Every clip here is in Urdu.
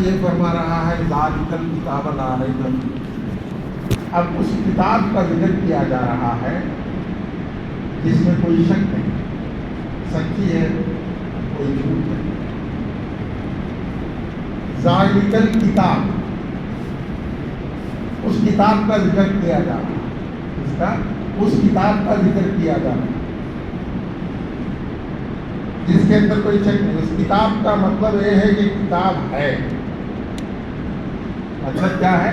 یہ فرما رہا ہے ذالک الکتاب لا ریب فیہ۔ اب اس کتاب کا ذکر کیا جا رہا ہے جس میں کوئی شک نہیں، سچی ہے کوئی جھوٹ نہیں۔ ذالک الکتاب، اس کتاب کا ذکر کیا جا رہا ہے، اس کتاب کا ذکر کیا جا رہا ہے جس کے اندر کوئی شک نہیں۔ اس کتاب کا مطلب یہ ہے کہ کتاب ہے، مطلب کیا ہے؟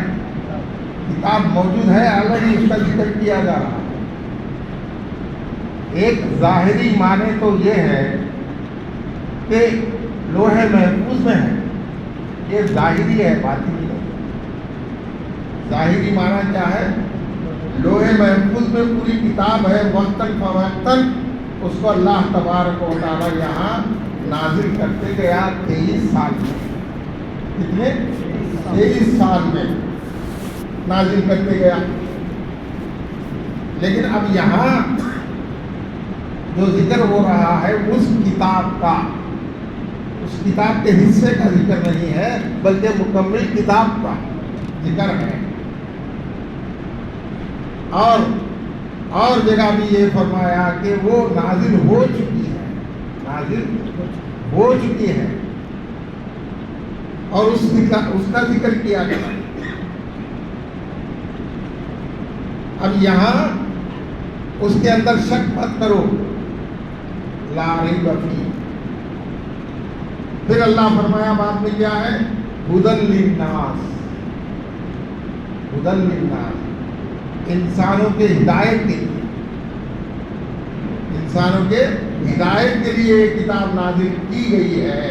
کتاب موجود ہے، آلریڈی اس کا ذکر کیا جا رہا ہے۔ ایک ظاہری معنی تو یہ ہے کہ لوح محفوظ میں ہے، یہ ظاہری ہے، باطنی نہیں۔ ظاہری معنی کیا ہے؟ لوح محفوظ میں پوری کتاب ہے، وقتاً فوقتاً اس کو اللہ تبارک و تعالی یہاں نازل کرتے گیا 23 سال میں۔ کتنے؟ 23 سال میں نازل کرتے گیا۔ لیکن اب یہاں جو ذکر ہو رہا ہے اس کتاب کا، اس کتاب کے حصے کا ذکر نہیں ہے، بلکہ مکمل کتاب کا ذکر ہے۔ اور جگہ بھی یہ فرمایا کہ وہ نازل ہو چکی ہے، نازل ہو چکی ہے، اور اس کا ذکر کیا گیا۔ اب یہاں اس کے اندر شک مت کرو، لا ریب فیہ۔ پھر اللہ فرمایا بعد میں کیا ہے؟ ھدی للناس، ھدی للناس، انسانوں کے ہدایت کے لیے، انسانوں کے ہدایت کے لیے یہ کتاب نازل کی گئی ہے،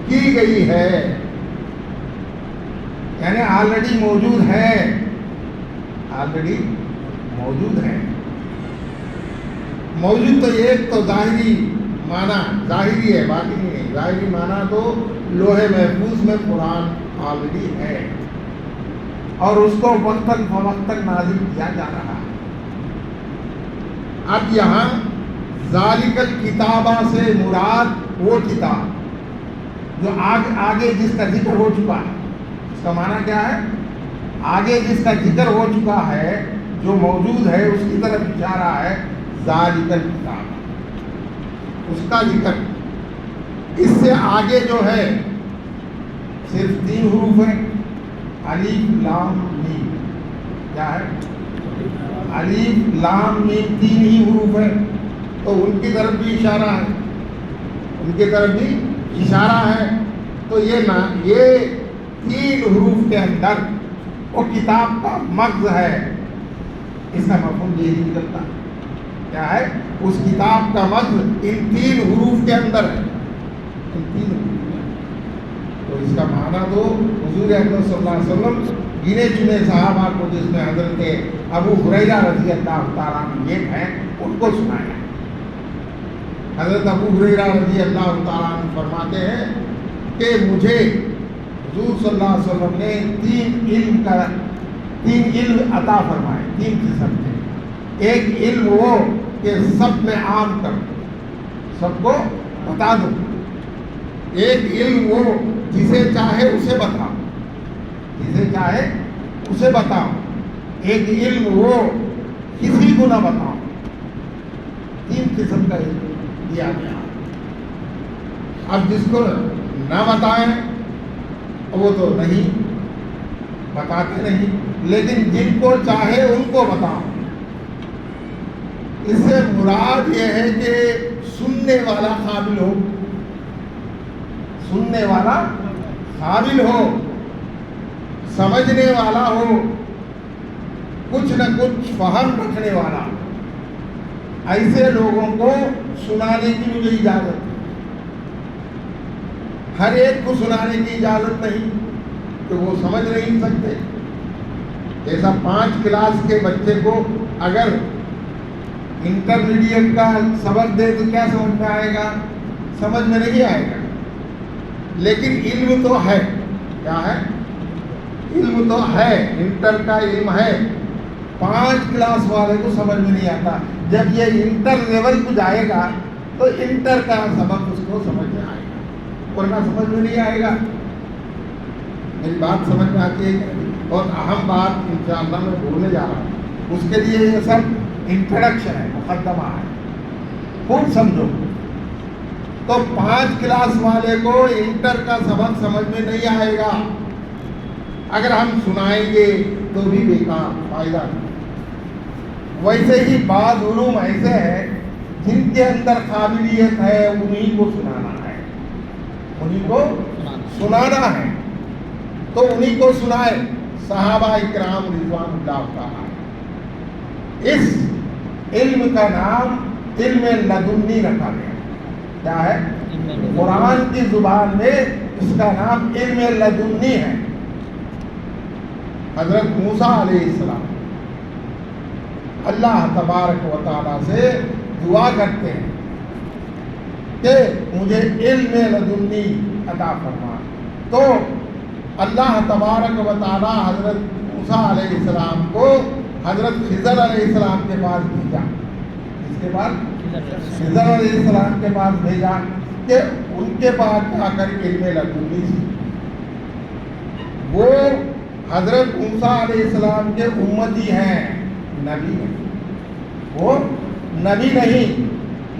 کی گئی ہے، یعنی آلریڈی موجود ہے، آلریڈی موجود ہے۔ موجود تو ایک تو ظاہری معنی، ظاہری ہے، باطنی نہیں۔ ظاہری معنی تو لوح محفوظ میں قرآن آلریڈی ہے، اور اس کو وقتاً فوقتاً نازل کیا جا رہا ہے۔ اب یہاں ذالک الکتابہ سے مراد وہ کتاب جو آگے جس کا ذکر ہو چکا ہے۔ اس کا معنی کیا ہے؟ آگے جس کا ذکر ہو چکا ہے، جو موجود ہے، اس کی طرف اشارہ ہے ذالک الکتاب، اس کا ذکر۔ اس سے آگے جو ہے صرف 3 حروف ہیں، الف لام میم۔ کیا ہے؟ الف لام میم 3 ہی حروف ہے، تو ان کی طرف بھی اشارہ ہے، ان کی طرف بھی اشارہ ہے۔ تو یہ 3 حروف کے اندر وہ کتاب کا مغز ہے، اس کا مفہوم یہ نہیں نکلتا۔ کیا ہے؟ اس کتاب کا مغز ان 3 حروف کے اندر ہے، ان 3 حروف میں۔ تو اس کا معنی تو حضور اکرم صلی اللہ علیہ وسلم گنے چنے صحابہ کو، جس میں حضرت ابو ہریرہ رضی اللہ تعالیٰ عنہ یہ ہیں، ان کو سنایا۔ حضرت ابو ہریرہ رضی اللہ تعالیٰ عنہ فرماتے ہیں کہ مجھے حضور صلی اللہ علیہ وسلم نے 3 علم عطا فرمائے، 3 قسم کے۔ ایک علم وہ کہ سب میں عام کر دو، سب کو بتا دو۔ ایک علم وہ جسے چاہے اسے بتاؤ، جسے چاہے اسے بتاؤ۔ ایک علم وہ کسی کو نہ بتاؤ۔ 3 قسم کا علم دیا گیا۔ اب جس کو نہ بتائیں وہ تو نہیں بتاتے نہیں، لیکن جن کو چاہے ان کو بتاؤ۔ اس سے مراد یہ ہے کہ سننے والا قابل ہو، سننے والا قابل ہو، سمجھنے والا ہو، کچھ نہ کچھ فہم رکھنے والا۔ ایسے لوگوں کو سنانے کی مجھے اجازت ہے، ہر ایک کو سنانے کی اجازت نہیں کہ وہ سمجھ نہیں سکتے۔ جیسا 5 کلاس کے بچے کو اگر انٹرمیڈیٹ کا سبق دے تو کیا سمجھ میں آئے گا؟ سمجھ میں نہیں آئے گا۔ لیکن علم تو ہے، کیا ہے؟ علم تو ہے، انٹر کا علم ہے۔ 5 کلاس والے کو سمجھ میں نہیں آتا، جب یہ انٹر لیول کو جائے گا تو انٹر کا سبق اس کو سمجھ میں آئے گا۔ ورنہ سمجھ میں نہیں آئے گا. میری بات سمجھ میں آتی ہے؟ بہت اہم بات انشاءاللہ میں بولنے جا رہا ہوں. اس کے لیے یہ سب انٹروڈکشن ہے، مقدمہ ہے، خوب سمجھو. تو 5 کلاس والے کو انٹر کا سبق سمجھ میں نہیں آئے گا. اگر ہم سنائیں گے تو بھی بیکار، فائدہ نہیں. ویسے ہی بعض علوم ایسے ہیں جن کے اندر قابلیت ہے انہی کو سنانا ہے، انہی کو سنانا ہے، تو انہی کو سنائے. صحابہ اکرام رضوان اللہ تعالیٰ. اس علم کا نام علم لدنی رکھا گیا. کیا ہے؟ قرآن کی زبان میں اس کا نام علم لدنی ہے. حضرت موسیٰ علیہ السلام اللہ تبارک و تعالیٰ سے دعا کرتے ہیں کہ مجھے علم لدنی عطا فرما. تو اللہ تبارک و تعالیٰ حضرت موسیٰ علیہ السلام کو حضرت خضر علیہ السلام کے پاس بھیجا. اس کے بعد خضر علیہ السلام کے پاس بھیجا کہ ان کے پاس جا کر علم لدنی سی. وہ حضرت موسیٰ علیہ السلام کے امتی ہیں، نبی ہیں. وہ نبی نہیں،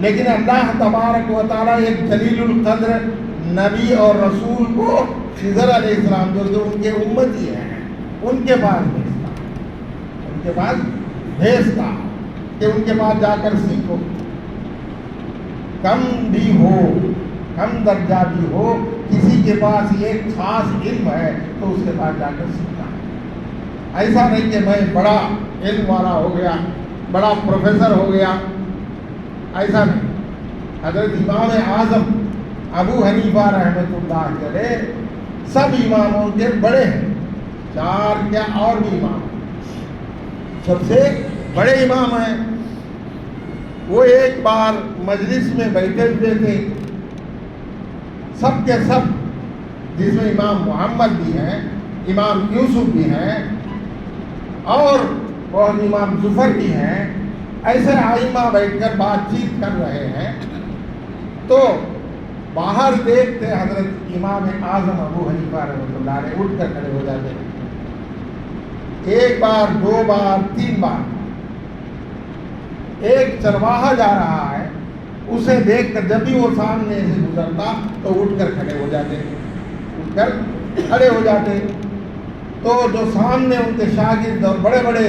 لیکن اللہ تبارک و تعالیٰ ایک جلیل القدر نبی اور رسول کو خضر علیہ السلام جو ان کے امتی ہیں ان کے پاس بھیجتا، ان کے پاس بھیجتا کہ ان کے پاس جا کر سیکھو. کم بھی ہو، کم درجہ بھی ہو، کسی کے پاس یہ خاص علم ہے تو اس کے پاس جا کر سیکھتا ہے. ایسا نہیں کہ میں بڑا علم والا ہو گیا، بڑا پروفیسر ہو گیا، ایسا نہیں. حضرت امام اعظم ابو حنیفہ رحمۃ اللہ علیہ سب اماموں کے بڑے ہیں، 4 کیا اور بھی امام سب سے بڑے امام ہیں. وہ ایک بار مجلس میں بیٹھے ہوئے تھے، سب کے سب، جس میں امام محمد بھی ہیں، امام یوسف بھی ہیں اور امام ظفر بھی ہیں. ایسے ائمہ بیٹھ کر بات چیت کر رہے ہیں تو باہر دیکھتے حضرت امام اعظم ابو حنیفہ رحمۃ اللہ علیہ اٹھ کر کھڑے ہو جاتے ہیں. 1 بار 2 بار 3 بار. ایک چرواہا جا رہا ہے، اسے دیکھ کر جب بھی وہ سامنے سے گزرتا تو اٹھ کر کھڑے ہو جاتے، اٹھ کر کھڑے ہو جاتے. تو جو سامنے ان کے شاگرد اور بڑے بڑے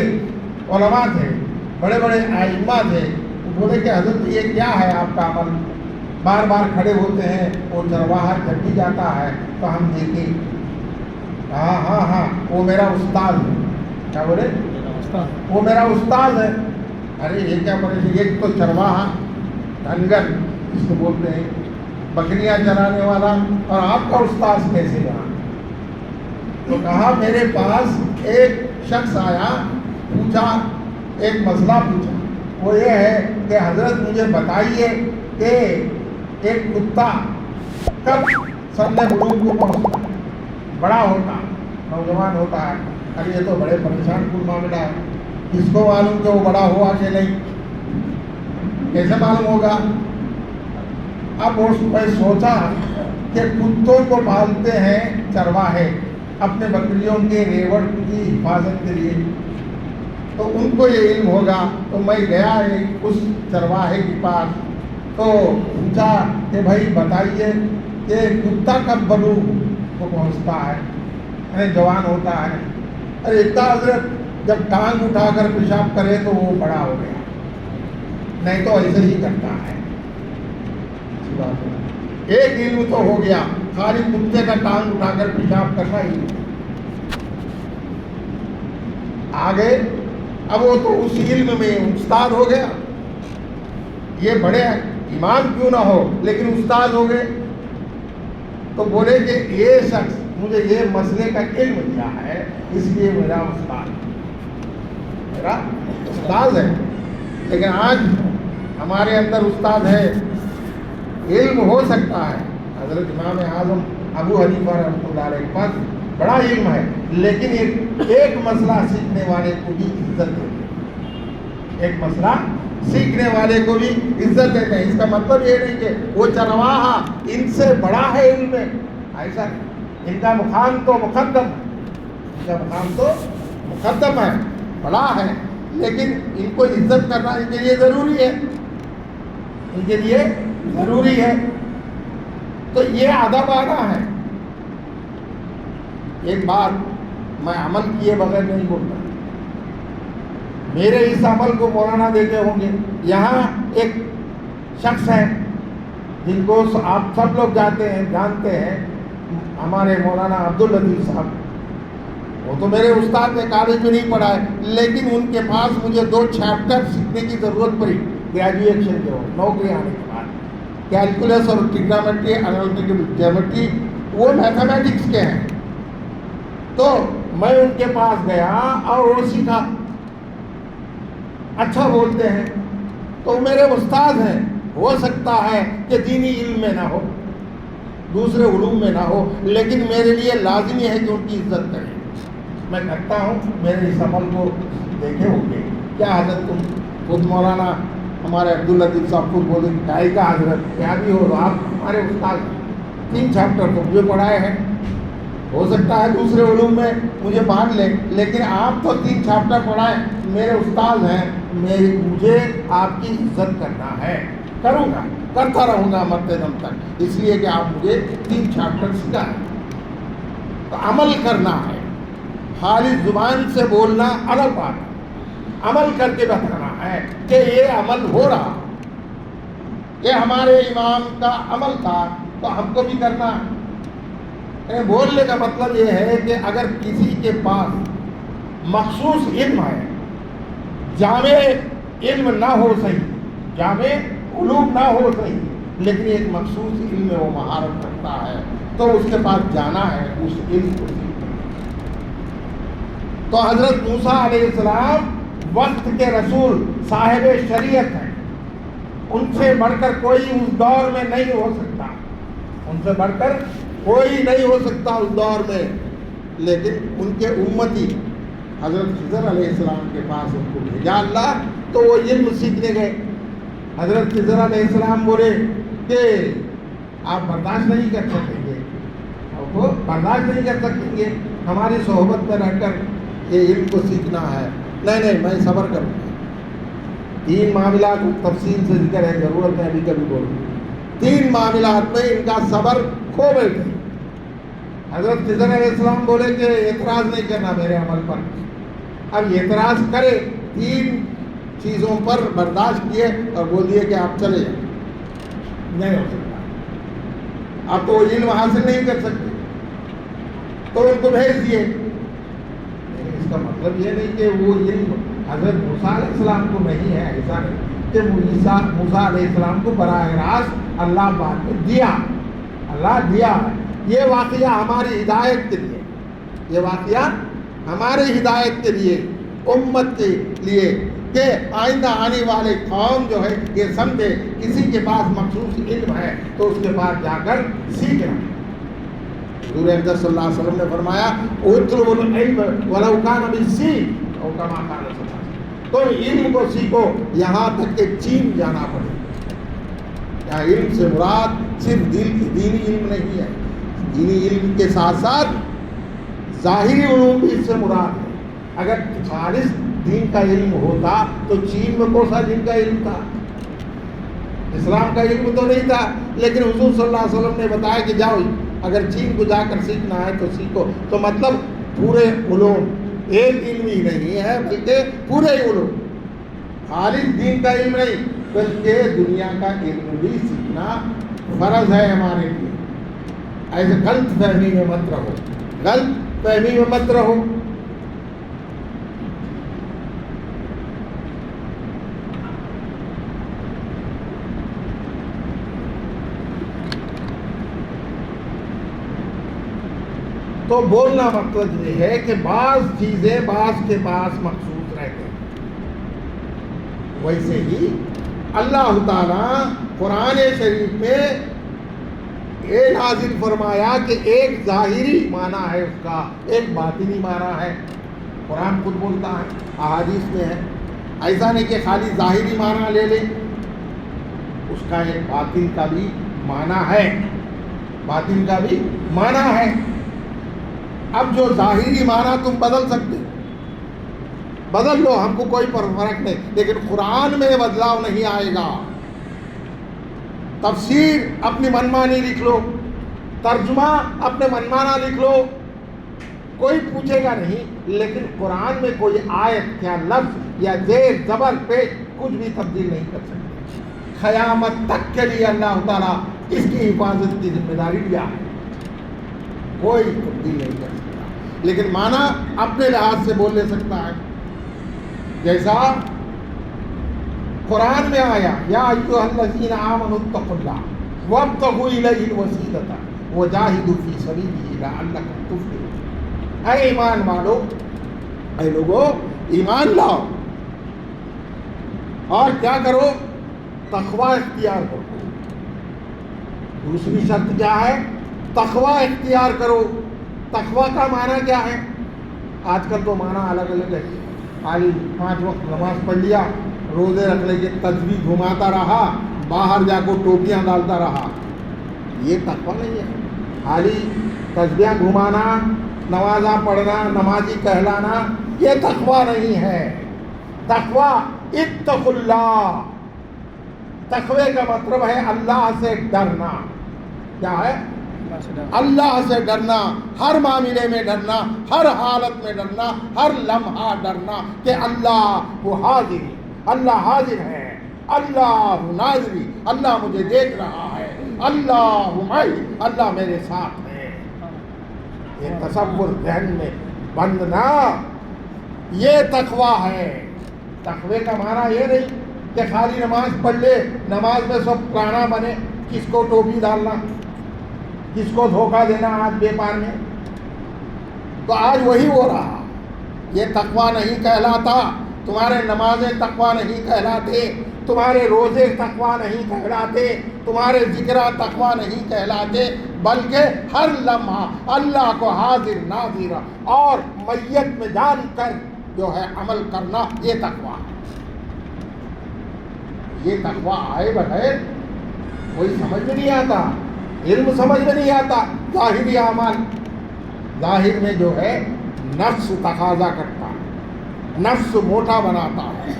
علماء تھے، بڑے بڑے ائمہ تھے، وہ بولے کہ حضرت یہ کیا ہے آپ کا عمل؟ بار بار کھڑے ہوتے ہیں، وہ چرواہا جب بھی جاتا ہے تو ہم دیکھیں. ہاں ہاں ہاں وہ میرا استاد ہے. کیا بولے؟ وہ میرا استاد ہے. ارے یہ کیا بولے؟ ایک تو چرواہا ڈھنگر اس کو بولتے ہیں، بکریاں چرانے والا، اور آپ کا استاد کیسے بنا؟ تو کہا میرے پاس ایک شخص آیا، پوچھا، ایک مسئلہ پوچھا. وہ یہ ہے کہ حضرت مجھے بتائیے کہ ایک کتا کب سن بلوغ کو پہنچتا ہے، بڑا ہوتا، نوجوان ہوتا ہے؟ ارے یہ تو بڑے پریشان کن معاملہ ہے، کس کو معلوم کہ وہ بڑا ہوا کہ نہیں؟ کیسے معلوم ہوگا؟ اب میں سوچا کہ کتوں کو پالتے ہیں چرواہے اپنے بکریوں کے ریوڑ کی حفاظت کے لیے، تو ان کو یہ علم ہوگا. تو میں گیا اس چرواہے کے پاس تو پوچھا کہ بھائی بتائیے کہ کتا کب بلوغ کو پہنچتا ہے، یعنی جوان ہوتا ہے؟ ارے اتنا حضرت جب ٹانگ اٹھا کر پیشاب کرے تو وہ بڑا ہو گیا، نہیں تو ایسے ہی کرتا ہے. ایک علم تو ہو گیا، خالی کتے کا ٹانگ اٹھا کر پیشاب کرنا ہی. آگے اب وہ تو اس علم میں استاد ہو گیا. یہ بڑے امام کیوں نہ ہو لیکن استاد ہو گئے. تو بولے کہ یہ شخص مجھے یہ مسئلے کا علم دیا ہے، اس لیے میرا استاد ہے. لیکن آج ہمارے اندر استاد ہے، علم ہو سکتا ہے. حضرت امام اعظم ابو حنیفہ رحمۃ اللہ علیہ کے پاس بڑا علم ہے، لیکن ایک مسئلہ سیکھنے والے کو بھی عزت ہے. ایک مسئلہ سیکھنے والے کو بھی عزت دیتے ہیں. اس کا مطلب یہ نہیں کہ وہ چرواہا ان سے بڑا ہے علم میں، ایسا نہیں. ان کا مقام تو مقدم ہے، ان کا مقام تو مقدم ہے، بڑا ہے، لیکن ان کو عزت کرنا ان کے لیے ضروری ہے، ان کے لیے ضروری ہے. تو یہ ادب آنا ہے. ایک بات میں عمل کیے بغیر نہیں بولتا. میرے اس عمل کو مولانا دیکھے ہوں گے. یہاں ایک شخص ہے جن کو آپ سب لوگ جانتے ہیں، ہمارے مولانا عبداللطیف صاحب. وہ تو میرے استاد نے کالج میں نہیں پڑھا ہے، لیکن ان کے پاس مجھے 2 چیپٹر سیکھنے کی ضرورت پڑی گریجویشن کے وقت، نوکری آنے کے بعد. کیلکولس اور ٹریگنومیٹری، انالیٹیکل جیومیٹری، وہ میتھمیٹکس کے ہیں. تو میں ان کے پاس گیا اور وہ سیکھا. اچھا بولتے ہیں تو میرے استاد ہیں. ہو سکتا ہے کہ دینی علم میں نہ ہو، دوسرے علوم میں نہ ہو، لیکن میرے لیے لازمی ہے کہ ان کی عزت کریں. میں کرتا ہوں. میرے اس عمل کو دیکھے ہوں گے. کیا حضرت تم خود مولانا ہمارے عبداللطیف صاحب خود بولے کیا کا حضرت کیا بھی ہو، آپ ہمارے استاد 3 چیپٹر تو مجھے پڑھائے ہیں. ہو سکتا ہے دوسرے علوم میں مجھے باندھ لیں، لیکن آپ تو 3 چیپٹر پڑھائیں، میرے استاد ہیں. مجھے آپ کی عزت کرنا ہے. کروں گا، کرتا رہوں گا مرتے دم تک، اس لیے کہ آپ مجھے 3 چیپٹر سکھائیں. تو عمل کرنا ہے. خالص زبان سے بولنا الگ بات ہے، عمل کر کے بتانا ہے کہ یہ عمل ہو رہا، یہ ہمارے امام کا عمل تھا تو ہم کو بھی کرنا ہے. بولنے کا مطلب یہ ہے کہ اگر کسی کے پاس مخصوص علم ہے، جامع علم نہ ہو صحیح، جامع علوم نہ ہو صحیح، لیکن ایک مخصوص علم میں وہ مہارت رکھتا ہے، تو اس کے پاس جانا ہے، اس علم کو سیکھنا. تو حضرت موسیٰ علیہ السلام وقت کے رسول صاحب شریعت ہیں. ان سے بڑھ کر کوئی اس دور میں نہیں ہو سکتا، ان سے بڑھ کر کوئی نہیں ہو سکتا اس دور میں. لیکن ان کے امتی حضرت خضر علیہ السلام کے پاس ان کو بھیجا اللہ، تو وہ علم سیکھنے گئے. حضرت خضر علیہ السلام بولے کہ آپ برداشت نہیں کر سکیں گے، آپ کو برداشت نہیں کر سکیں گے ہماری صحبت میں رہ کر یہ علم کو سیکھنا ہے. نہیں میں صبر کروں گا. 3 معاملات تفصیل سے ذکر ہے، ضرورت ہے ابھی کبھی بولوں. 3 معاملات میں ان کا صبر کھو بیٹھے. حضرت خضر علیہ السلام بولے کہ اعتراض نہیں کرنا میرے عمل پر. اب اعتراض کرے 3 چیزوں پر برداشت کیے اور بول دیے کہ آپ چلے جائیں. نہیں ہو سکتا، آپ تو وہ علم حاصل نہیں کر سکتے، تو ان کو بھیج دیے. اس کا مطلب یہ نہیں کہ وہ علم حضرت موسیٰ علیہ السلام کو نہیں ہے، ایسا نہیں کہ موسیٰ علیہ السلام کو براہ راست اللہ بعد میں دیا، اللہ دیا. یہ واقعہ ہماری ہدایت کے لیے، یہ واقعہ ہماری ہدایت کے لیے، امت کے لیے، کہ آئندہ آنے والے قوم جو ہے یہ سمجھے کسی کے پاس مخصوص علم ہے تو اس کے پاس جا کر سیکھنا. حضور اقدس صلی اللہ علیہ وسلم نے فرمایا اطلبوا العلم ولو کان بالصین او کما قال صلی اللہ علیہ وسلم. تو علم کو سیکھو یہاں تک کہ چین جانا پڑے. یا علم سے مراد صرف دینی علم نہیں ہے، دینی علم کے ساتھ ساتھ ظاہری علوم بھی اس سے مراد ہے. اگر خالص دین کا علم ہوتا تو چین میں کون سا دین کا علم تھا؟ اسلام کا علم تو نہیں تھا. لیکن حضور صلی اللہ علیہ وسلم نے بتایا کہ جاؤ اگر چین کو جا کر سیکھنا ہے تو سیکھو. تو مطلب پورے علوم، ایک علم ہی نہیں ہے بلکہ پورے علوم، خالص دین کا علم نہیں بلکہ دنیا کا علم بھی سیکھنا فرض ہے ہمارے لیے. ایسے غلط فہمی میں مت رہو، غلط فہمی میں مت رہو. تو بولنا مطلب یہ ہے کہ بعض چیزیں بعض کے پاس مخصوص رہتے ہیں. ویسے ہی اللہ تعالیٰ قرآن شریف میں یہ نازل فرمایا کہ ایک ظاہری معنی ہے اس کا، ایک باطنی معنی ہے. قرآن خود بولتا ہے، احادیث میں ہے. ایسا نہیں کہ خالی ظاہری معنی لے لیں، اس کا ایک باطن کا بھی معنی ہے، باطن کا بھی معنی ہے۔ اب جو ظاہری معنی تم بدل سکتے بدل لو، ہم کو کوئی فرق نہیں، لیکن قرآن میں بدلاؤ نہیں آئے گا۔ تفسیر اپنی منمانی لکھ لو، ترجمہ اپنے منمانا لکھ لو، کوئی پوچھے گا نہیں، لیکن قرآن میں کوئی آیت یا لفظ یا زیر زبر پہ کچھ بھی تبدیل نہیں کر سکتے۔ قیامت تک کے لیے اللہ تعالیٰ اس کی حفاظت کی ذمہ داری لیا ہے، کوئی تبدیل نہیں کر سکتا، لیکن معنی اپنے لحاظ سے بول لے سکتا ہے۔ جیسا قرآن میں آیا یا ایھا الذین آمنوا اتقوا اللہ وابتغوا الیہ الوسیلۃ وجاہدوا فی سبیلہ لعلکم تفلحون۔ اے ایمان والو، اے لوگو ایمان لاؤ اور کیا کرو؟ تقوی اختیار کرو۔ دوسری شرط کیا ہے؟ تقوی اختیار کرو۔ تقوی کا معنی کیا ہے؟ آج کل تو معنی الگ الگ ہے، خالی 5 وقت نماز پڑھ لیا، روزے رکھ لے کے تسبیح گھماتا رہا، باہر جا کو ٹوپیاں ڈالتا رہا، یہ تقوی نہیں ہے۔ خالی تسبیح گھمانا، نمازاں پڑھنا، نمازی کہلانا، یہ تقوی نہیں ہے۔ تقوی اتقوا اللہ، تقوی کا مطلب ہے اللہ سے ڈرنا۔ کیا ہے؟ اللہ سے ڈرنا، ہر معاملے میں ڈرنا، ہر حالت میں ڈرنا، ہر لمحہ ڈرنا کہ اللہ وہ حاضر، اللہ حاضر ہے، اللہ ناظری، اللہ مجھے دیکھ رہا ہے، اللہ معی، اللہ میرے ساتھ ہے۔ یہ تصور ذہن میں بندنا، یہ تقوی ہے۔ تقوی کا معنی یہ نہیں کہ خالی نماز پڑھ لے، نماز میں سب پرانا بنے، کس کو ٹوپی ڈالنا، کس کو دھوکہ دینا آج بیپار میں، تو آج وہی ہو رہا۔ یہ تقوی نہیں کہلاتا، تمہارے نمازیں تقوی نہیں کہلاتے، تمہارے روزے تقوی نہیں کہلاتے، تمہارے ذکرہ تقوی نہیں کہلاتے، بلکہ ہر لمحہ اللہ کو حاضر ناظر اور میت میں جان کر جو ہے عمل کرنا، یہ تقوی ہے۔ یہ تقوی آئے بغیر کوئی سمجھ میں نہیں آتا، علم سمجھ میں نہیں آتا۔ ظاہری اعمال، ظاہر میں جو ہے نفس تقاضا کرتا ہے، نفس موٹا بناتا ہے،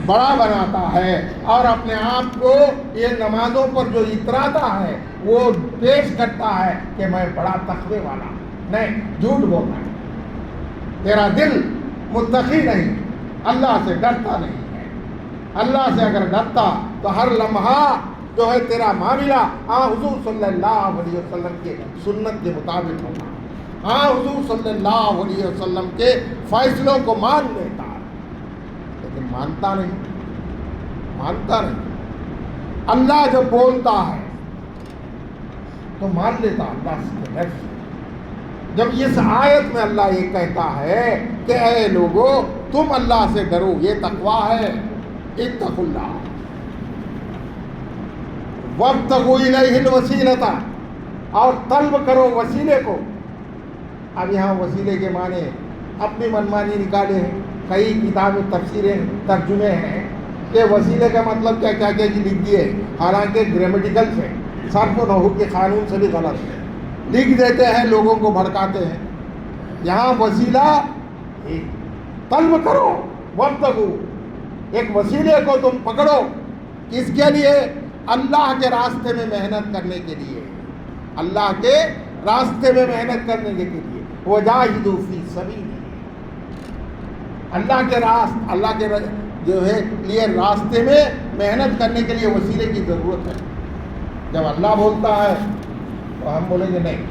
بڑا بناتا ہے، اور اپنے آپ کو یہ نمازوں پر جو اتراتا ہے وہ پیش کرتا ہے کہ میں بڑا تقوی والا ہوں۔ نہیں، جھوٹ بولنا ہے، تیرا دل متقی نہیں، اللہ سے ڈرتا نہیں ہے۔ اللہ سے اگر ڈرتا تو ہر لمحہ جو ہے تیرا معاملہ حضور صلی اللہ علیہ وسلم کے سنت کے مطابق ہوگا، حضور صلی اللہ علیہ وسلم کے فیصلوں کو مان لیتا ہے، لیکن مانتا نہیں۔ اللہ جب بولتا ہے تو مان لیتا اللہ سے نفس۔ جب اس آیت میں اللہ یہ کہتا ہے کہ اے لوگو تم اللہ سے ڈرو، یہ تقویٰ ہے، اتقوا اللہ وابتغوا الیہ الوسیلۃ، اور طلب کرو وسیلے کو۔ اب یہاں وسیلے کے معنی اپنی منمانی نکالے ہیں، کئی کتابیں تفسیریں ترجمے ہیں کہ وسیلے کا مطلب کیا کیا لکھ دیے، حالانکہ گرامیٹیکل سے، صرف و نحو کے قانون سے بھی غلط ہے، لکھ دیتے ہیں، لوگوں کو بھڑکاتے ہیں۔ یہاں وسیلہ طلب کرو، وابتغوا، ایک وسیلے کو تم پکڑو، کس کے لیے؟ اللہ کے راستے میں محنت کرنے کے لیے، اللہ کے راستے میں محنت کرنے کے لیے، وجاہدوا فی سبیلہ، اللہ کے جو ہے لیے راستے میں محنت کرنے کے لیے وسیلے کی ضرورت ہے۔ جب اللہ بولتا ہے تو ہم بولیں گے نہیں،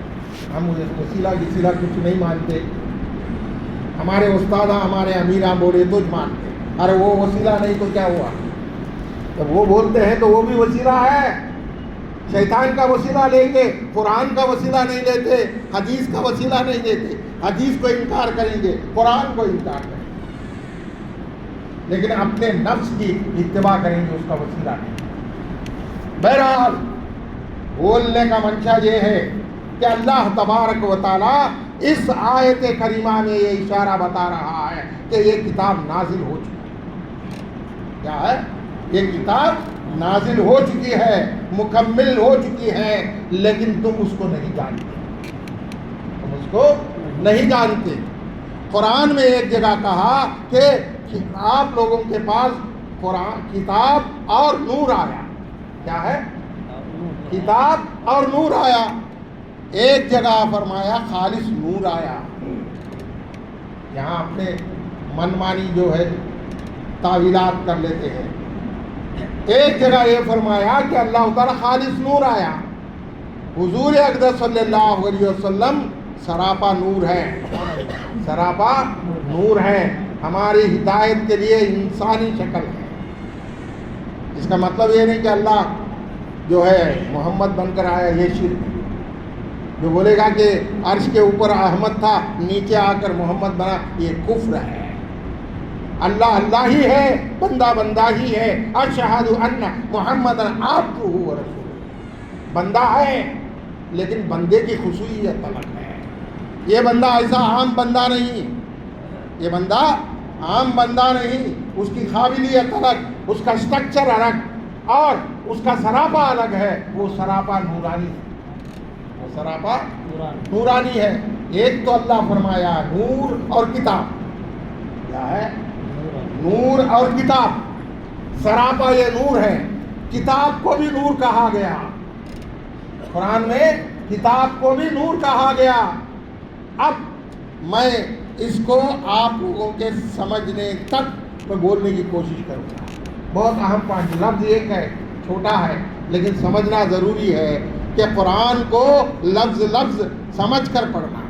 ہم وسیلہ کچھ نہیں مانتے، ہمارے استاد ہمارے امیراں بولے تو مانتے، ارے وہ وسیلہ نہیں تو کیا ہوا؟ جب وہ بولتے ہیں تو وہ بھی وسیلہ ہے۔ شیطان کا وسیلہ لیں گے، قرآن کا وسیلہ نہیں لیتے، حدیث کا وسیلہ نہیں لیتے، حدیث کو انکار کریں گے، قرآن کو انکار کریں گے، لیکن اپنے نفس کی اتباع کریں گے، اس کا وسیلہ نہیں۔ بہرحال بولنے کا منشا یہ ہے کہ اللہ تبارک و تعالیٰ اس آیت کریمہ میں یہ اشارہ بتا رہا ہے کہ یہ کتاب نازل ہو چکی ہے، کیا ہے؟ یہ کتاب نازل ہو چکی ہے، مکمل ہو چکی ہے، لیکن تم اس کو نہیں جانتے، تم اس کو نہیں جانتے۔ قرآن میں ایک جگہ کہا کہ آپ لوگوں کے پاس قرآن کتاب اور نور آیا۔ کیا ہے؟ کتاب اور نور آیا۔ ایک جگہ فرمایا خالص نور آیا۔ یہاں اپنے منمانی جو ہے تعویلات کر لیتے ہیں۔ ایک جگہ یہ فرمایا کہ اللہ تعالیٰ خالص نور آیا۔ حضور اقدس صلی اللہ علیہ وسلم سراپا نور ہے، سراپا نور ہے، ہماری ہدایت کے لیے انسانی شکل ہے۔ اس کا مطلب یہ نہیں کہ اللہ جو ہے محمد بن کر آیا، یہ شرک ہے۔ جو بولے گا کہ عرش کے اوپر احمد تھا، نیچے آ کر محمد بنا، یہ کفر ہے۔ اللہ اللہ ہی ہے، بندہ بندہ ہی ہے۔ اشہد ان محمد عبدہ ورسولہ، بندہ ہے لیکن بندے کی خصوصیت الگ ہے۔ یہ بندہ ایسا عام بندہ نہیں، یہ بندہ عام بندہ نہیں، اس کی قابلیت الگ، اس کا اسٹرکچر الگ، اور اس کا سراپا الگ ہے۔ وہ سراپا نورانی ہے، وہ سراپا نورانی ہے۔ ایک تو اللہ فرمایا نور اور کتاب، کیا ہے؟ نور اور کتاب۔ سراپا یہ نور ہے، کتاب کو بھی نور کہا گیا، قرآن میں کتاب کو بھی نور کہا گیا۔ اب میں اس کو آپ لوگوں کے سمجھنے تک میں بولنے کی کوشش کروں گا۔ بہت اہم پوائنٹ، لفظ ایک ہے، چھوٹا ہے، لیکن سمجھنا ضروری ہے کہ قرآن کو لفظ لفظ سمجھ کر پڑھنا،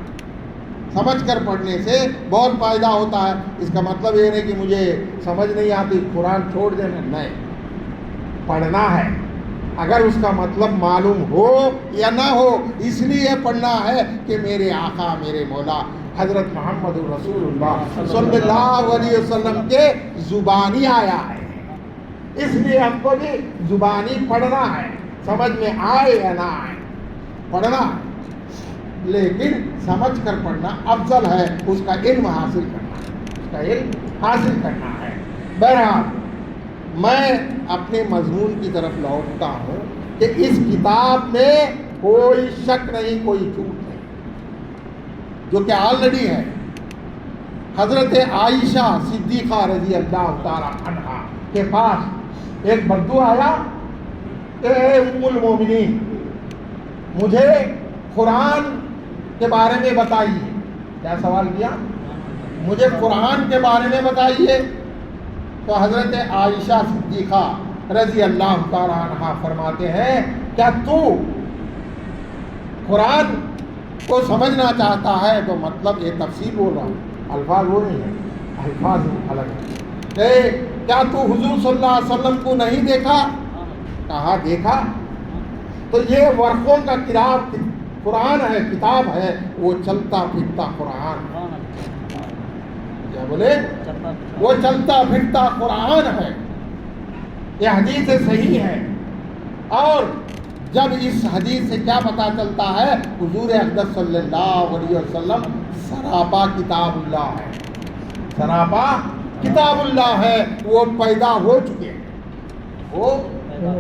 سمجھ کر پڑھنے سے بہت فائدہ ہوتا ہے۔ اس کا مطلب یہ نہیں کہ مجھے سمجھ نہیں آتی قرآن چھوڑ دینا، نہیں، پڑھنا ہے۔ اگر اس کا مطلب معلوم ہو یا نہ ہو، اس لیے پڑھنا ہے کہ میرے آقا میرے مولا حضرت محمد رسول اللہ صلی اللہ علیہ وسلم کے زبانی آیا ہے، اس لیے ہم کو بھی زبانی پڑھنا ہے، سمجھ میں آئے یا نہ آئے پڑھنا ہے، لیکن سمجھ کر پڑھنا افضل ہے، اس کا علم حاصل کرنا ہے، اس کا علم حاصل کرنا ہے۔ بہرحال میں اپنے مضمون کی طرف لوٹتا ہوں کہ اس کتاب میں کوئی شک نہیں، کوئی جھوٹ نہیں، جو کہ آلریڈی ہے۔ حضرت عائشہ صدیقہ رضی اللہ تعالی عنہا کے پاس ایک بدو آیا، اے ام المومنین مجھے قرآن کے بارے میں بتائیے۔ کیا سوال کیا؟ مجھے قرآن کے بارے میں بتائیے۔ تو حضرت عائشہ صدیقہ رضی اللہ تعالی عنہا فرماتے ہیں، کیا تو قرآن کو سمجھنا چاہتا ہے؟ تو مطلب یہ تفسیر بول رہا ہوں، الفاظ وہ نہیں ہے، الفاظ الگ ہے۔ کیا تو حضور صلی اللہ علیہ وسلم کو نہیں دیکھا؟ کہا دیکھا۔ تو یہ ورقوں کا کتاب قرآن ہے، کتاب ہے، وہ چلتا پھرتا قرآن، کیا بولے؟ وہ چلتا پھرتا قرآن ہے۔ یہ حدیث صحیح ہے، اور جب اس حدیث سے کیا پتہ چلتا ہے؟ حضور اقدس صلی اللہ علیہ وسلم سراپا کتاب اللہ ہے، سراپا کتاب اللہ ہے، وہ پیدا ہو چکے ہیں، وہ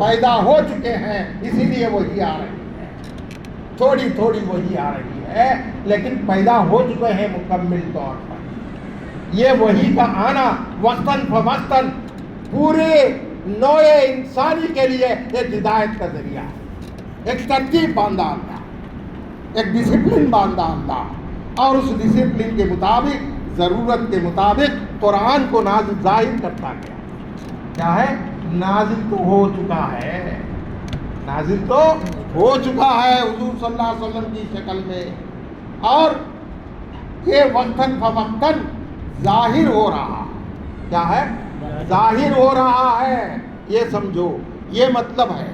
پیدا ہو چکے ہیں، اسی لیے وہی آ رہی ہے، تھوڑی تھوڑی وہی آ رہی ہے، لیکن پیدا ہو چکے ہیں مکمل طور پر۔ یہ وحی کا آنا وقتاً فوقتاً پورے نوع انسانی کے لیے ایک ہدایت کا ذریعہ ہے، ایک ترتیب باندھا اللہ، ایک ڈسپلن باندھا اللہ، اور اس ڈسپلن کے مطابق، ضرورت کے مطابق قرآن کو نازل ظاہر کرتا گیا۔ کیا ہے؟ نازل تو ہو چکا ہے، نازل تو ہو چکا ہے حضور صلی اللہ علیہ وسلم کی شکل میں، اور یہ وقتاً فوقتاً ظاہر ہو رہا۔ کیا ہے؟ ظاہر ہو رہا ہے، یہ سمجھو، یہ مطلب ہے۔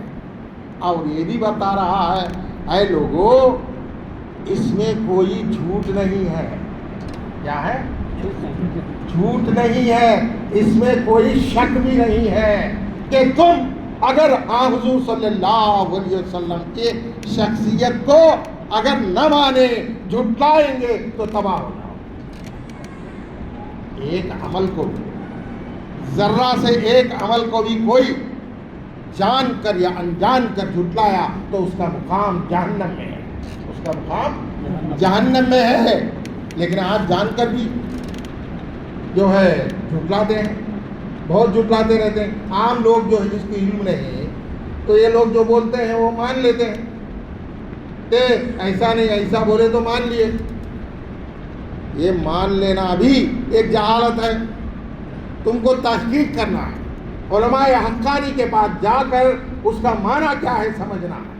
اور یہ بھی بتا رہا ہے، اے لوگو اس میں کوئی جھوٹ نہیں ہے۔ کیا ہے؟ جھوٹ نہیں ہے، اس میں کوئی شک بھی نہیں ہے کہ تم اگر حضور صلی اللہ علیہ وسلم کی شخصیت کو اگر نہ مانے، جھٹلائیں گے تو تباہ ہو جاؤ۔ ایک عمل کو ذرہ سے ایک عمل کو بھی کوئی جان کر یا انجان کر جھٹلایا تو اس کا مقام جہنم میں ہے، اس کا مقام جہنم میں ہے۔ لیکن آج جان کر بھی جو ہے جھٹلاتے ہیں، بہت جھٹلاتے رہتے ہیں۔ عام لوگ جو ہے جس کو علم نہیں تو یہ لوگ جو بولتے ہیں وہ مان لیتے ہیں کہ ایسا نہیں، ایسا بولے تو مان لیے۔ یہ مان لینا بھی ایک جہالت ہے۔ تم کو تحقیق کرنا ہے، علماء حقانی کے پاس جا کر اس کا معنی کیا ہے سمجھنا ہے۔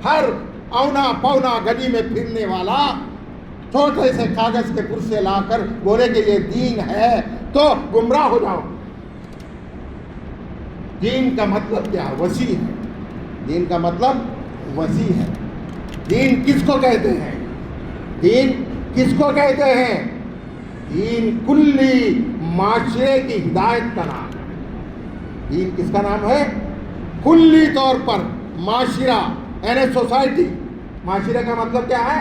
ہر اونا پونا گلی میں پھرنے والا چھوٹے سے کاغذ کے پرسے لا کر بولے کہ یہ دین ہے تو گمراہ ہو جاؤ۔ دین کا مطلب کیا ہے؟ وسیع ہے۔ دین کا مطلب وسیع ہے۔ دین کس کو کہتے ہیں؟ دین کس کو کہتے ہیں؟ دین کلی معاشرے کی ہدایت کا نام ہے۔ دین کس کا نام ہے؟ کلی طور پر معاشرہ یعنی سوسائٹی۔ معاشرے کا مطلب کیا ہے؟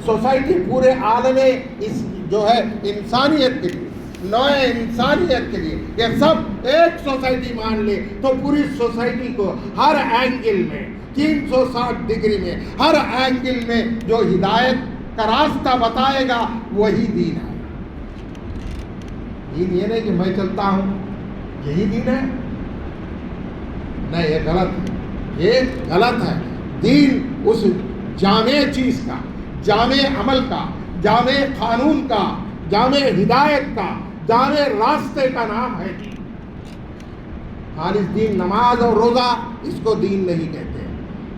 سوسائٹی، پورے عالم اس جو ہے انسانیت کے لیے، نوع انسانیت کے لیے یہ سب ایک سوسائٹی مان لے تو پوری سوسائٹی کو ہر اینگل میں 360 ڈگری میں ہر اینگل میں جو ہدایت کا راستہ بتائے گا وہی دین ہے۔ دین یہ نہیں کہ میں چلتا ہوں یہی دین ہے، نہیں، یہ غلط ہے، یہ غلط ہے۔ دین اس جامع چیز کا، جامع عمل کا، جامع قانون کا، جامع ہدایت کا، جامع راستے کا نام ہے دین۔ خالص دین نماز اور روزہ اس کو دین نہیں کہتے۔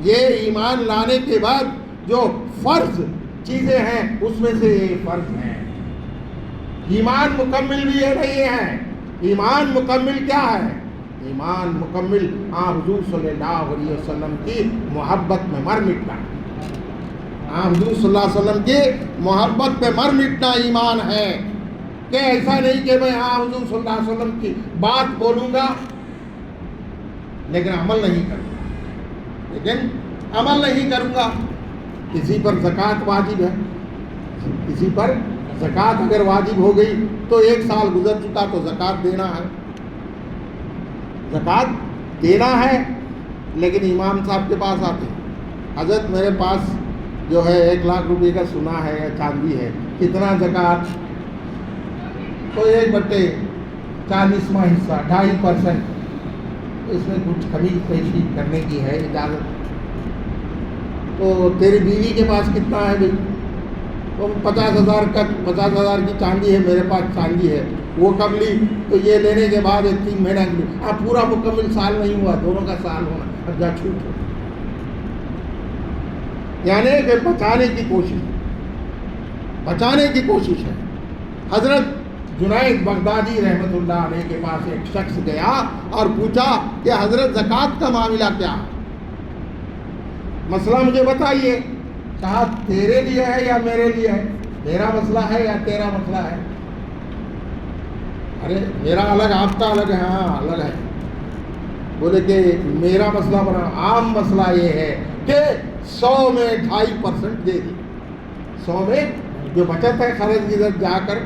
یہ ایمان لانے کے بعد جو فرض چیزیں ہیں اس میں سے یہ فرض ہیں۔ ایمان مکمل بھی یہ نہیں ہے۔ ایمان مکمل کیا ہے؟ ایمان مکمل حضور صلی اللہ علیہ وسلم کی محبت میں مر مٹنا۔ حضور صلی اللہ علیہ وسلم کی محبت میں مر مٹنا ایمان ہے، کہ ایسا نہیں کہ میں حضور صلی اللہ علیہ وسلم کی بات بولوں گا لیکن عمل نہیں کروں گا۔ کسی پر زکوٰۃ واجب ہے، کسی پر زکوٰۃ اگر واجب ہو گئی تو 1 سال گزر چکا تو زکوٰۃ دینا ہے، زکوٰۃ دینا ہے۔ لیکن امام صاحب کے پاس آتے حضرت میرے پاس جو ہے 1 لاکھ روپے کا سونا ہے یا چاندی ہے، کتنا زکوٰۃ؟ تو 1/40واں حصہ 2.5%، اس میں کچھ کمی پیشی کرنے کی ہے اجازت۔ تو تیری بیوی کے پاس کتنا ہے بھائی؟ تو 50,000 کی چاندی ہے، میرے پاس چاندی ہے، وہ کب لی؟ تو یہ لینے کے بعد 3 مہینہ کے لیے، اب پورا مکمل سال نہیں ہوا، دونوں کا سال ہونا، اب جا چھوٹ ہو۔ یعنی کہ بچانے کی کوشش ہے۔ حضرت جنید بغدادی رحمۃ اللہ علیہ کے پاس ایک شخص گیا اور پوچھا کہ حضرت زکوٰۃ کا معاملہ کیا ہے؟ مسئلہ مجھے بتائیے۔ کہا تیرے لیے ہے یا میرے لیے ہے؟ میرا مسئلہ ہے یا تیرا مسئلہ ہے؟ ارے میرا الگ، آپ کا الگ ہے۔ ہاں الگ ہے۔ بولے کہ میرا مسئلہ بنا، عام مسئلہ یہ ہے کہ 100 میں 2.5% دے دی۔ 100 میں جو بچت ہے خرچ کی طرف جا کر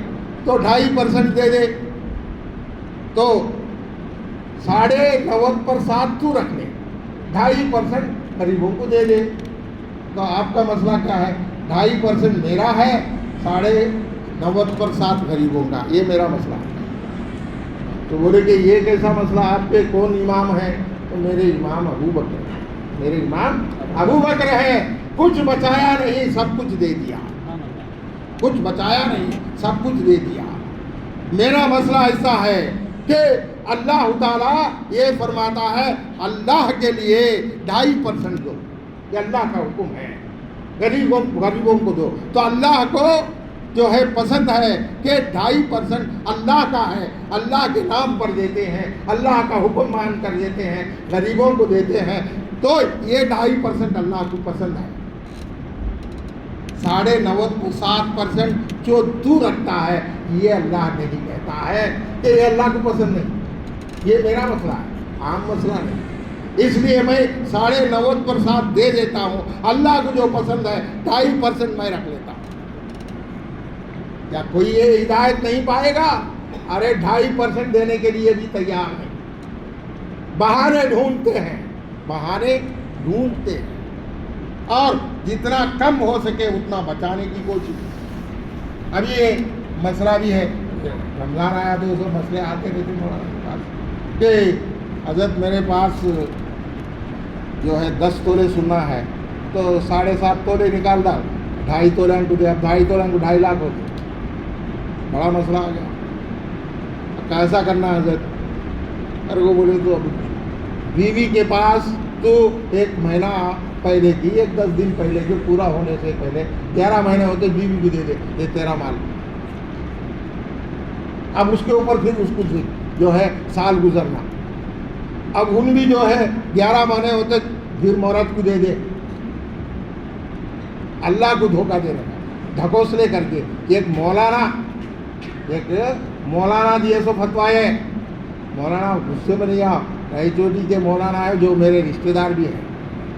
تو 2.5% دے دے، تو 90.5% تو رکھ لے، 2.5% غریبوں کو دے دے۔ تو آپ کا مسئلہ کیا ہے؟ 2.5% میرا ہے، 90.5% غریبوں کا، یہ میرا مسئلہ ہے۔ تو بولے کہ یہ کیسا مسئلہ؟ آپ کے کون امام ہے؟ تو میرے امام ابو بکر ہے، میرے امام ابو بکر ہے۔ کچھ بچایا نہیں، سب کچھ دے دیا، کچھ بچایا نہیں، سب کچھ دے دیا۔ میرا مسئلہ ایسا ہے کہ اللہ تعالیٰ یہ فرماتا ہے اللہ کے لیے 2.5% دو، یہ اللہ کا حکم ہے، غریبوں کو دو۔ تو اللہ کو جو ہے پسند ہے کہ 2.5% اللہ کا ہے، اللہ کے نام پر دیتے ہیں، اللہ کا حکم مان کر دیتے ہیں، غریبوں کو دیتے ہیں، تو یہ 2.5% اللہ کو پسند ہے۔ 90.7% جو تو رکھتا ہے یہ اللہ نہیں کہتا ہے کہ یہ اللہ کو پسند نہیں، یہ میرا مسئلہ ہے، عام مسئلہ نہیں۔ اس لیے میں 90.5% دے دیتا ہوں، اللہ کو جو پسند ہے 2.5% میں رکھ لیتا ہوں۔ کیا کوئی یہ ہدایت نہیں پائے گا ارے 2.5% دینے کے لیے بھی تیار نہیں. بہانے ڈھونڈتے ہیں، بہانے ڈھونڈتے ہیں، اور جتنا کم ہو سکے اتنا بچانے کی کوشش. اب یہ مسئلہ بھی ہے، رمضان آیا تو اسے مسئلے آتے رہتے مولانا کے پاس کہ حضرت میرے پاس جو ہے 10 تولے سننا ہے تو 7.5 تولے نکال ڈال، 2.5 تولے کو دے. اب 2.5 تولے کو 2.5 لاکھ ہوتے. بڑا مسئلہ آ گیا. کیسا کرنا ہے حضرت؟ ارے وہ بولے تو اب بیوی کے پاس تو 1 مہینہ پہلے کی، 10 دن پہلے کے پورا ہونے سے پہلے 11 مہینے ہوتے بیوی کو دے دے، یہ تیرا مال. اب اس کے اوپر پھر اس کو جو ہے سال گزرنا. اب ان بھی جو ہے 11 مہینے ہوتے پھر عورت کو دے دے. اللہ کو دھوکہ دے رہا ہے ڈھکوسلے کر کے. ایک مولانا دیے سو فتوائے. مولانا غصے میں نہیں آ، رہی چوٹی کے مولانا ہے جو میرے رشتہ دار بھی ہیں،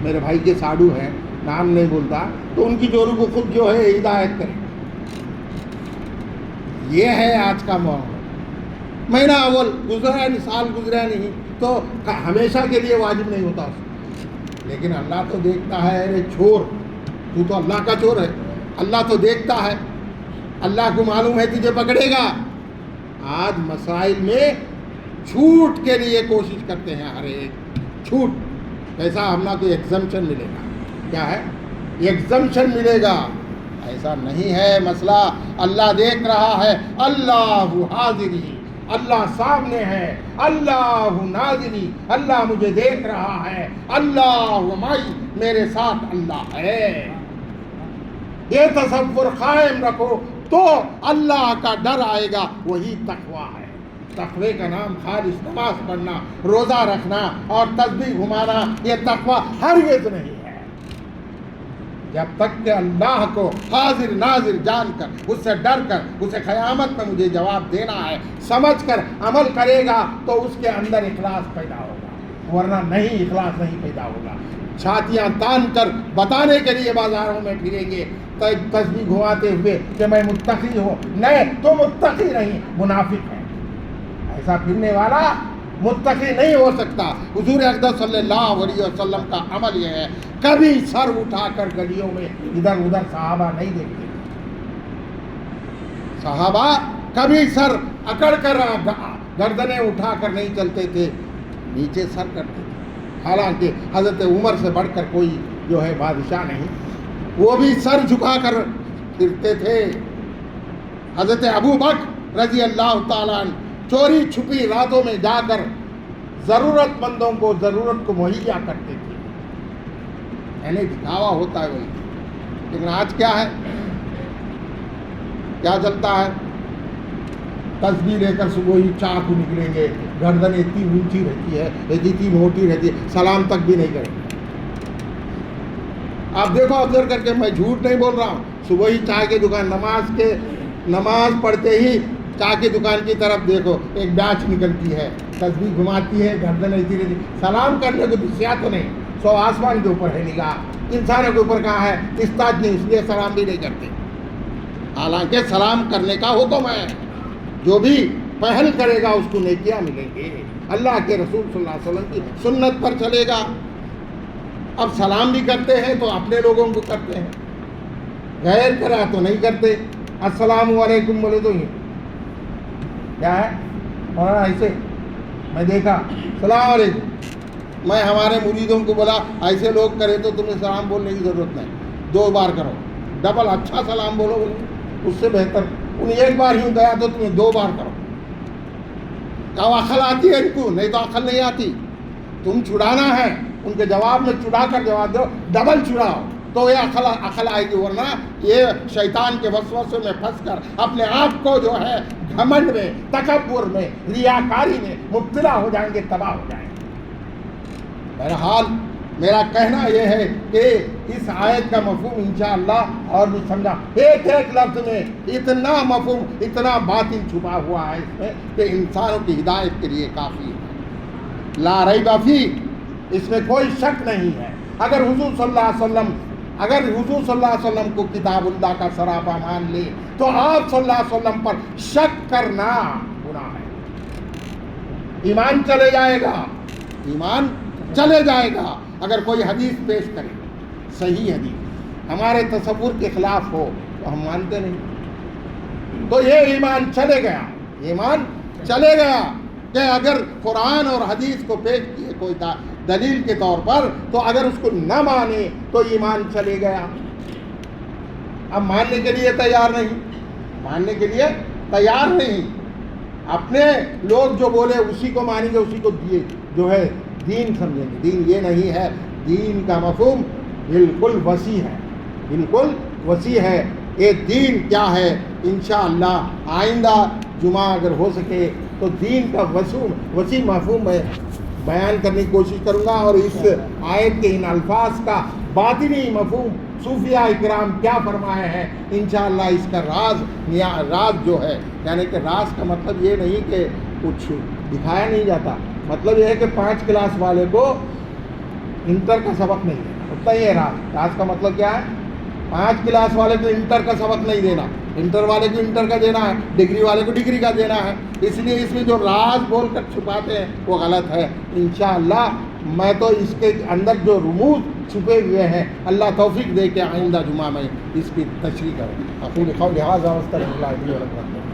میرے بھائی کے ساڈو ہیں، نام نہیں بولتا، تو ان کی جوڑوں کو خود جو ہے ہدایت کرے. یہ ہے آج کا ماحول. مہینہ اول گزرا نہیں، سال گزرا نہیں تو ہمیشہ کے لیے واجب نہیں ہوتا اس کو. لیکن اللہ تو دیکھتا ہے. ارے چھوڑ، تو تو اللہ کا چور ہے. اللہ تو دیکھتا ہے، اللہ کو معلوم ہے تجھے پکڑے گا. آج مسائل میں چھوٹ کے لیے کوشش کرتے ہیں. ہر ایک چھوٹ ایسا ہم نہ کوئی ایگزمپشن ملے گا. کیا ہے؟ ایگزمپشن ملے گا. ایسا نہیں ہے مسئلہ. اللہ دیکھ رہا ہے. اللہ حاضری، اللہ سامنے ہے. اللہ ناظری، اللہ مجھے دیکھ رہا ہے. اللہ معی، میرے ساتھ اللہ ہے. یہ تصور قائم رکھو تو اللہ کا ڈر آئے گا. وہی تقویٰ ہے. تقوی کا نام خالص نماز پڑھنا، روزہ رکھنا اور تسبیح گھمانا یہ تقویٰ ہرگز نہیں ہے. جب تک کہ اللہ کو حاضر ناظر جان کر، اس سے ڈر کر، اسے قیامت میں مجھے جواب دینا ہے سمجھ کر عمل کرے گا تو اس کے اندر اخلاص پیدا ہوگا، ورنہ نہیں، اخلاص نہیں پیدا ہوگا. چھاتیاں تان کر بتانے کے لیے بازاروں میں پھریں گے تسبیح گھماتے ہوئے کہ میں متقی ہوں. نہیں، تو متقی نہیں، منافق ہے. ایسا پھرنے والا متقی نہیں ہو سکتا. حضور اقدس صلی اللہ علیہ وسلم کا عمل یہ ہے، کبھی سر اٹھا کر گلیوں میں ادھر ادھر صحابہ نہیں دیکھتے. صحابہ کبھی سر اکڑ کر گردنیں اٹھا کر نہیں چلتے تھے، نیچے سر کرتے تھے. حالانکہ حضرت عمر سے بڑھ کر کوئی جو ہے بادشاہ نہیں، وہ بھی سر جھکا کر پھرتے تھے. حضرت ابو بکر رضی اللہ تعالیٰ عنہ چوری چھپی راتوں میں جا کر ضرورت مندوں کو ضرورت کو مہیا کرتے تھے. یعنی دکھاوا ہوتا ہے وہی. لیکن آج کیا ہے؟ کیا چلتا ہے؟ تسبیح لے کر صبح ہی چاہ کو نکلیں گے، گردن اتنی اونچی رہتی ہے، اتنی موٹی رہتی ہے، سلام تک بھی نہیں کریں گے. آپ دیکھو آبزرو کر کے، میں جھوٹ نہیں بول رہا ہوں. صبح ہی چائے کی دکان، نماز پڑھتے ہی چائے کی دکان کی طرف دیکھو، ایک بیچ نکلتی ہے، تسبیح گھماتی ہے، گردن ایسی رہتی. سلام کرنے کو دسیا تو نہیں، سو آسمان کے اوپر ہے نگاہ، انسانوں کے اوپر کہاں ہے؟ استاد نہیں، اس لیے سلام بھی نہیں کرتے. حالانکہ سلام کرنے کا حکم ہے. جو بھی پہل کرے گا اس کو نیکیاں ملیں گے. اللہ کے رسول صلی اللہ علیہ وسلم کی سنت پر چلے گا. اب سلام بھی کرتے ہیں تو اپنے لوگوں کو کرتے ہیں، غیر کرا تو نہیں کرتے. السلام علیکم بولے تو یہ کیا ہے؟ مولانا ایسے میں دیکھا السلام علیکم، میں ہمارے مریدوں کو بولا ایسے لوگ کرے تو تمہیں سلام بولنے کی ضرورت نہیں، 2 بار کرو، ڈبل اچھا سلام بولو. بولے اس سے بہتر ان 1 بار یوں گیا تو تمہیں 2 بار کرو. کیا عقل آتی ہے ان کو؟ نہیں تو عقل نہیں آتی. تم چھڑانا ہے، ان کے جواب میں چڑھا کر جواب دو، ڈبل چھڑاؤ تو یہ عقل آئے گی. ورنہ یہ شیطان کے وسوسے میں پھنس کر اپنے آپ کو جو ہے گھمنڈ میں، تکبر میں، ریاکاری میں مبتلا ہو جائیں گے، تباہ ہو جائیں گے. بہرحال میرا کہنا یہ ہے کہ اس آیت کا مفہوم انشاءاللہ اور بھی سمجھا. ایک لفظ میں اتنا مفہوم، اتنا باطن چھپا ہوا ہے اس میں کہ انسانوں کی ہدایت کے لیے کافی ہے. لا ریب فی، اس میں کوئی شک نہیں ہے. اگر حضور صلی اللہ علیہ وسلم کو کتاب اللہ کا سراپا مان لے تو آپ صلی اللہ علیہ وسلم پر شک کرنا گناہ ہے. ایمان چلے جائے گا, ایمان چلے جائے گا اگر کوئی حدیث پیش کرے, صحیح حدیث ہمارے تصور کے خلاف ہو تو ہم مانتے نہیں. تو یہ ایمان چلے گیا, ایمان چلے گیا کہ اگر قرآن اور حدیث کو پیش کیے کوئی دلیل کے طور پر, تو اگر اس کو نہ مانے تو ایمان چلے گیا. اب ماننے کے لیے تیار نہیں, ماننے کے لیے تیار نہیں. اپنے لوگ جو بولے اسی کو مانیں گے, اسی کو جو ہے دین سمجھیں گے. دین یہ نہیں ہے. دین کا مفہوم بالکل وسیع ہے, بالکل وسیع ہے. یہ دین کیا ہے انشاءاللہ آئندہ جمعہ اگر ہو سکے تو دین کا وسیع مفہوم میں بیان کرنے کی کوشش کروں گا, اور اس آیت کے ان الفاظ کا باطنی مفہوم صوفیہ اکرام کیا فرمائے ہیں انشاءاللہ اس کا راز جو ہے, یعنی کہ راز کا مطلب یہ نہیں کہ کچھ دکھایا نہیں جاتا, مطلب یہ ہے کہ 5 کلاس والے کو انٹر کا سبق نہیں دینا, اتنا ہی ہے راز. راز کا مطلب کیا ہے؟ 5 کلاس والے کو انٹر کا سبق نہیں دینا, انٹر والے کو انٹر کا دینا ہے, ڈگری والے کو ڈگری کا دینا ہے. اس لیے اس میں جو راز بول کر چھپاتے ہیں وہ غلط ہے. انشاءاللہ میں تو اس کے اندر جو رموز چھپے ہوئے ہیں اللہ توفیق دے کے آئندہ جمعہ میں اس کی تشریح کروں. اقول قولی ھذا واستغفر اللہ لي ولکم.